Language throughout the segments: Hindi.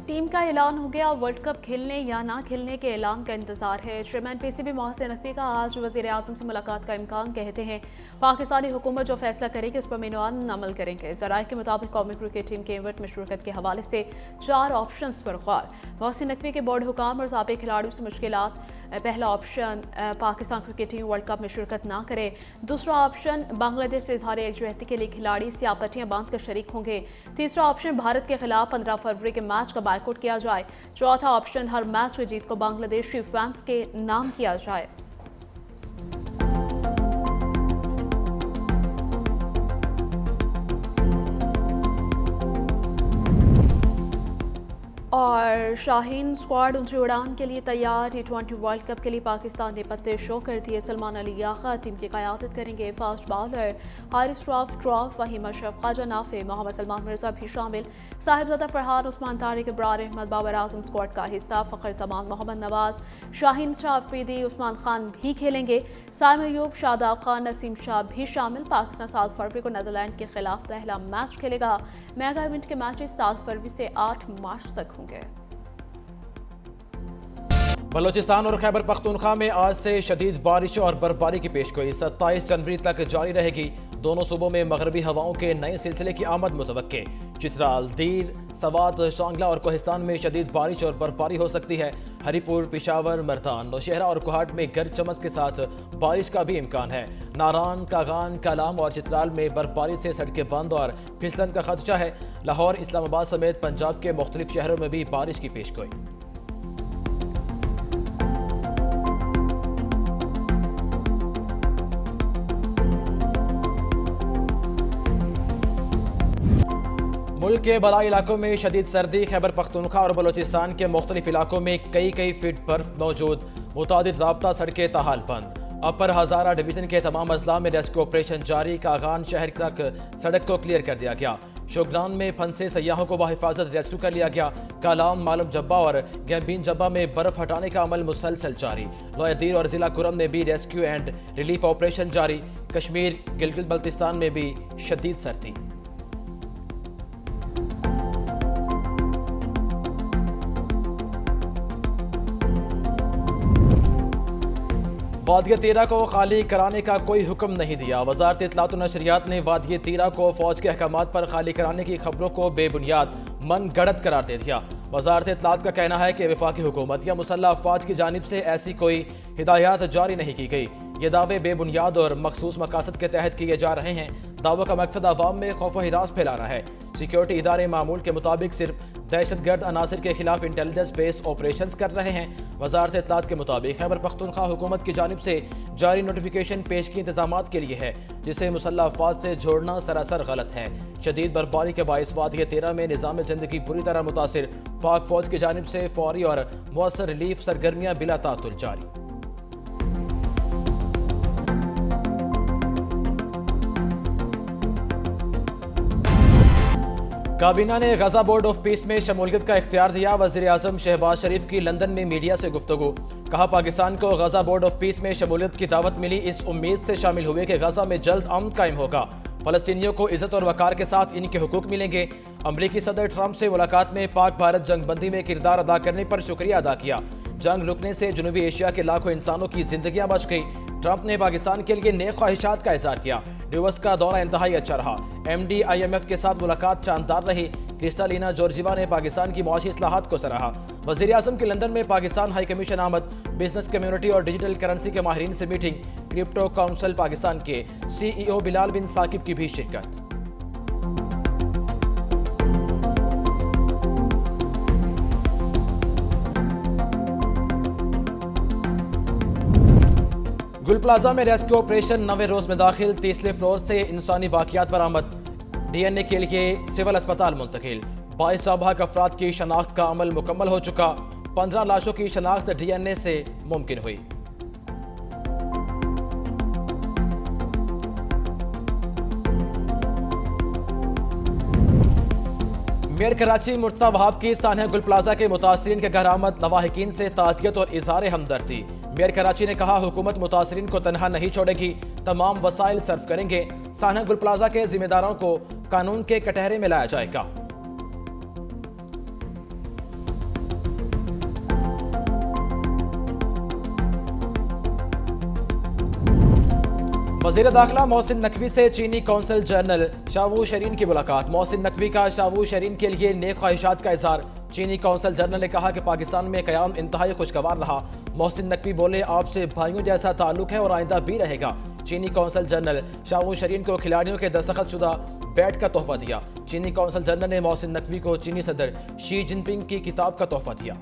टीम का ऐलान हो गया। वर्ल्ड कप खेलने या ना खेलने के ऐलान का इंतजार है। चेयरमैन पीसीबी मोहसिन नकवी का आज वज़ीर आज़म से मुलाकात का इम्कान। कहते हैं पाकिस्तानी हुकूमत जो फैसला करेगी उस पर मेनुआन अमल करेंगे। ज़राए के मुताबिक कौमी क्रिकेट टीम के इवेंट में शिरकत के हवाले से 4 ऑप्शन पर गौर। मोहसिन नकवी के बोर्ड हुकाम और साबिक खिलाड़ियों से मुश्किलात। पहला option Pakistan cricket team world cup में शिरकत ना करे। दूसरा ऑप्शन बांग्लादेश से इजहार एकजुहती के लिए खिलाड़ी स्याह पट्टियां बांध कर शरीक होंगे। तीसरा ऑप्शन भारत के खिलाफ 15 फरवरी के मैच का बायकॉट किया जाए। चौथा ऑप्शन हर मैच की जीत को बांग्लादेशी फैंस के नाम किया जाए। और शाहीन स्क्वाड ऊंची उड़ान के लिए तैयार। T20 वर्ल्ड कप के लिए पाकिस्तान ने पत्ते शो कर दिए। सलमान अली याखा टीम की क़यादत करेंगे। फास्ट बॉलर हारिस ट्रॉफ वहीम अशरफ, ख्वाजा नाफे, मोहम्मद सलमान मिर्जा भी शामिल। साहिबजादा फरहान, उस्मान तारिक, इब्रार अहमद, बाबर आजम स्क्वाड का हिस्सा। फ़खर जमान, मोहम्मद नवाज, शाहीन शाह अफरीदी, उस्मान खान भी खेलेंगे। साइम अयूब, शादाब खान, नसीम शाह भी शामिल। पाकिस्तान 7 फरवरी को नीदरलैंड के खिलाफ पहला मैच खेलेगा। मेगा इवेंट के मैचेस 7 फरवरी से 8 मार्च तक होंगे। बलोचिस्तान और खैबर पख्तूनख्वा में आज से शदीद बारिश और बर्फबारी की पेशगोई 27 जनवरी तक जारी रहेगी। दोनों सूबों में मगरबी हवाओं के नए सिलसिले की आमद मुतवक्के। चित्राल, दीर, सवात, शांगला और कोहिस्तान में शदीद बारिश और बर्फबारी हो सकती है। हरीपुर, पिशावर, मर्दान, नौशहरा और कोहाट में गरज चमक के साथ बारिश का भी इम्कान है। नारान, कागान, कलाम और चित्राल में बर्फबारी से सड़कें बंद और फिसलन का खदशा है। लाहौर, इस्लामाबाद समेत पंजाब के मुख्तलिफ शहरों में भी बारिश की पेशगोई। मुल्क के बलाई इलाकों में शदीद सर्दी। खैबर पख्तूनख्वा और बलोचिस्तान के मुख्तलिफ इलाकों में कई फीट बर्फ मौजूद। मुतादिद राब्ता सड़कें ताहाल बंद। अपर हजारा डिवीजन के तमाम अजला में रेस्क्यू ऑपरेशन जारी। कागान शहर तक सड़क को क्लियर कर दिया गया। शोगरान में फंसे सयाहों को बाहिफाजत रेस्क्यू कर लिया गया। कालाम, मालम जब्बा और गैम्बीन जब्बा में बर्फ हटाने का अमल मुसलसल जारी। लोयादीर और जिला कुरम में भी रेस्क्यू एंड रिलीफ ऑपरेशन जारी। कश्मीर, गिलगित बल्तिस्तान में भी शदीद सर्दी। वादिया तीरा को खाली कराने का कोई हुक्म नहीं दिया। वजारत इत्तलात और नशरियात ने वादिया तीरा को फौज के अहकामात पर खाली कराने की खबरों को बेबुनियाद, मन गढ़ंत करार दे दिया। वजारत इत्तलात का कहना है कि वफाकी हुकूमत या मुसल्लह अफवाज की जानिब से ऐसी कोई हिदायत जारी नहीं की गई। ये दावे बेबुनियाद और मखसूस मकासद के तहत किए जा रहे हैं। दावों का मकसद अवाम में खौफ व हिरास फैलाना है। सिक्योरिटी इदारे मामूल के मुताबिक सिर्फ दहशतगर्द अनासर के खिलाफ इंटेलिजेंस बेस्ड ऑपरेशन कर रहे हैं। वजारत इत्तलात के मुताबिक खैबर पख्तूनख्वा हुकूमत की जानिब से जारी नोटिफिकेशन पेश की इंतजामात के लिए है, जिसे मुसल्लह अफवाज से जोड़ना सरासर गलत है। शदीद बर्फबारी के बाइस वादिया तेरह में निज़ाम ज़िंदगी बुरी तरह मुतासिर। पाक फौज की जानिब से फौरी और मौसर रिलीफ सरगर्मियाँ बिला तातुल जारी। काबीना ने गजा बोर्ड ऑफ पीस में शमूलियत का इख्तियार दिया। वज़ीर आज़म शहबाज शरीफ की लंदन में मीडिया से गुफ्तगू। कहा, पाकिस्तान को गजा बोर्ड ऑफ पीस में शमूलियत की दावत मिली। इस उम्मीद से शामिल हुए कि गजा में जल्द अमन कायम होगा। फ़लस्तीनियों को इज़्ज़त और वक़ार के साथ इनके हुकूक मिलेंगे। अमरीकी सदर ट्रंप से मुलाकात में पाक भारत जंगबंदी में किरदार अदा करने पर शुक्रिया अदा किया। जंग रुकने से जनूबी एशिया के लाखों इंसानों की जिंदगियां बच गई। ट्रंप ने पाकिस्तान के लिए नेक ख्वाहिशात का इज़हार किया। डिवोर्स का दौरा इंतहाई अच्छा रहा। MD IMF के साथ मुलाकात शानदार रही। क्रिस्टालिना जॉर्जिवा ने पाकिस्तान की मुआशी इस्लाहात को सराहा। वज़ीर आज़म की लंदन में पाकिस्तान हाई कमीशन आमद। बिजनेस कम्युनिटी और डिजिटल करेंसी के माहिरीन से मीटिंग। क्रिप्टो काउंसिल पाकिस्तान के CEO बिलाल बिन साकिब की भी शिरकत। गुल प्लाजा में रेस्क्यू ऑपरेशन 9वें रोज में दाखिल। 30वें फ्लोर से इंसानी बाकियात बरामद। DNA के लिए सिविल अस्पताल मुंतकिल। 22 नाबालिग अफराद की शनाख्त का अमल मुकम्मल हो चुका। 15 लाशों की शनाख्त DNA से मुमकिन हुई। मेयर कराची मुर्तज़ा वहाब की सानिया गुल प्लाजा के मुतासरीन के घर आमद। लवाहिकीन से ताज़ियत और इज़हार हमदर्दी। मेयर कराची ने कहा, हुकूमत मुतासरीन को तनहा नहीं छोड़ेगी, तमाम वसाइल सर्व करेंगे। सानिया गुल प्लाजा के जिम्मेदारों को कानून के कटहरे में लाया जाएगा। वजीर दाखिला मोहसिन नकवी से चीनी कौंसल जनरल शावू शरीन की मुलाकात। मोहसिन नकवी का शावू शरीन के लिए नेक ख्वाहिशात का इजहार। चीनी कौंसल जनरल ने कहा कि पाकिस्तान में क़याम इंतहाई खुशगवार रहा। मोहसिन नकवी बोले, आपसे भाइयों जैसा ताल्लुक है और आइंदा भी रहेगा। चीनी कौंसल जनरल शावू शरीन को खिलाड़ियों के दस्तखतशुदा बैट का तोहफा दिया। चीनी कौंसल जनरल ने मोहसिन नकवी को चीनी सदर शी जिनपिंग की किताब का तोहफा दिया।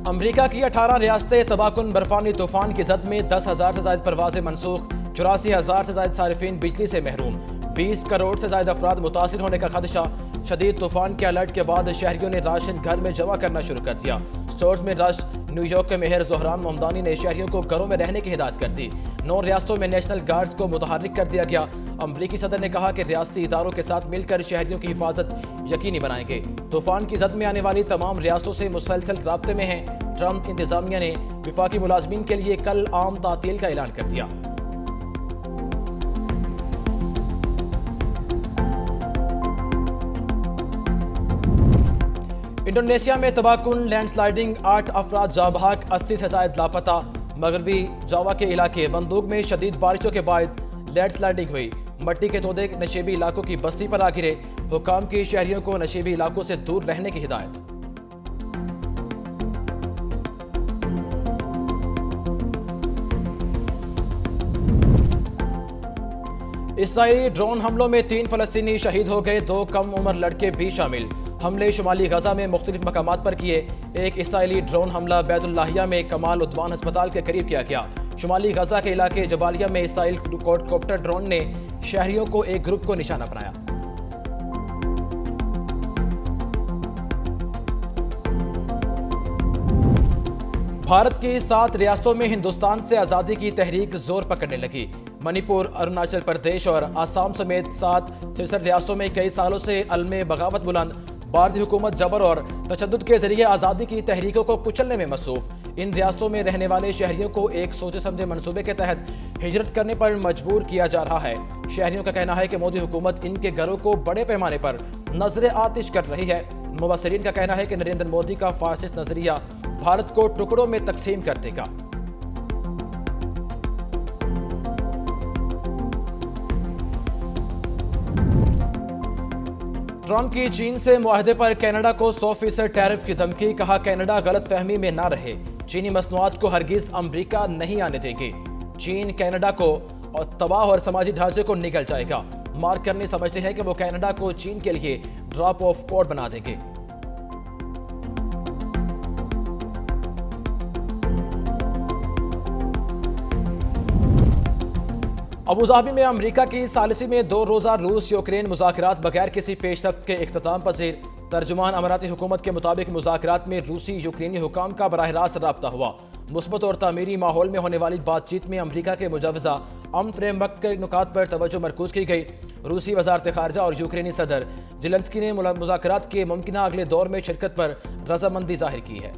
अमरीका की 18 रियासतें तबाहकुन बर्फानी तूफान की जद में 10,000 से ज्यादा परवाजें मनसूख। 84,000 से ज्यादा सारिफीन बिजली से महरूम। 20 करोड़ से ज्यादा अफराद मुतासिर होने का खदशा। शदीद तूफान के अलर्ट के बाद शहरियों ने राशन घर में जमा करना शुरू कर दिया। स्टोर्स में रश। न्यूयॉर्क के मेयर जोहरान मोहम्मदानी ने शहरियों को घरों में रहने की हिदायत कर दी। 9 रियासतों में नेशनल गार्ड्स को मुतहर्रिक कर दिया गया। अमरीकी सदर ने कहा कि रियासती इदारों के साथ मिलकर शहरियों की हिफाजत यकीनी बनाएंगे। तूफान की जद में आने वाली तमाम रियासतों से मुसलसल राब्ते में हैं। ट्रंप इंतजामिया ने विफाकी मुलाजमीन के लिए कल आम तातील का ऐलान कर दिया। इंडोनेशिया में तबाहकुन लैंडस्लाइडिंग, 8 अफराद जाँ बहक, 80 से ज्यादा लापता। मगरबी जावा के इलाके बंदूक में शदीद बारिशों के बाद लैंडस्लाइडिंग हुई। मट्टी के तोदे नशेबी इलाकों की बस्ती पर आ गिरे। हुकाम की शहरियों को नशेबी इलाकों से दूर रहने की हिदायत। इसराइली ड्रोन हमलों में 3 फलस्तीनी शहीद हो गए, 2 कम उम्र लड़के भी शामिल। हमले शुमाली गजा में मुख्तलिफ मकामात पर किए। एक इसराइली ड्रोन हमला बैतुल्लाहिया में कमाल उद्वान अस्पताल के करीब किया गया। शुमाली गजा के इलाके जबालिया में इसराइल क्वाडकॉप्टर ड्रोन ने शहरियों को एक ग्रुप को निशाना बनाया। भारत की 7 रियासतों में हिंदुस्तान से आज़ादी की तहरीक जोर पकड़ने लगी। मणिपुर, अरुणाचल प्रदेश और आसाम समेत 7 सिलसिला रियासतों में कई सालों से अलमे बगावत बुलंद। भारतीय हुकूमत जबर और तशद्दुद के जरिए आज़ादी की तहरीकों को कुचलने में मसरूफ। इन रियासतों में रहने वाले शहरियों को एक सोचे समझे मनसूबे के तहत हिजरत करने पर मजबूर किया जा रहा है। शहरियों का कहना है कि मोदी हुकूमत इनके घरों को बड़े पैमाने पर नजर आतिश कर रही है। मुबसरीन का कहना है कि नरेंद्र मोदी का फासिस्ट नजरिया भारत को टुकड़ों में तकसीम कर देगा। ट्रंप की चीन से मुआहदे पर कनाडा को 100% टैरिफ की धमकी। कहा, कनाडा गलत फहमी में ना रहे, चीनी मसनूआत को हरगिज अमरीका नहीं आने देंगे। चीन कनाडा को तबाह और समाजी ढांचे को निगल जाएगा। मार्क करनी समझते हैं कि वो कनाडा को चीन के लिए ड्रॉप ऑफ कोड बना देंगे। अबूधाबी में अमेरिका की सालिसी में 2 रोज़ा रूस यूक्रेन मुज़ाकरात बगैर किसी पेशरफ्त के इख्तिताम पजीर। तर्जुमान अमाराती हुकूमत के मुताबिक मुज़ाकरात में रूसी यूक्रेनी हुकाम का बराह रास्त राब्ता हुआ। मुस्बत और तामीरी माहौल में होने वाली बातचीत में अमेरिका के मुजवजा अमन फ्रेमवर्क के नुकात पर तवज्जो मरकूज की गई। रूसी वजारत खारजा और यूक्रेनी सदर ज़ेलेंस्की ने मुज़ाकरात के मुमकिन अगले दौर में शिरकत पर रजामंदी जाहिर की है।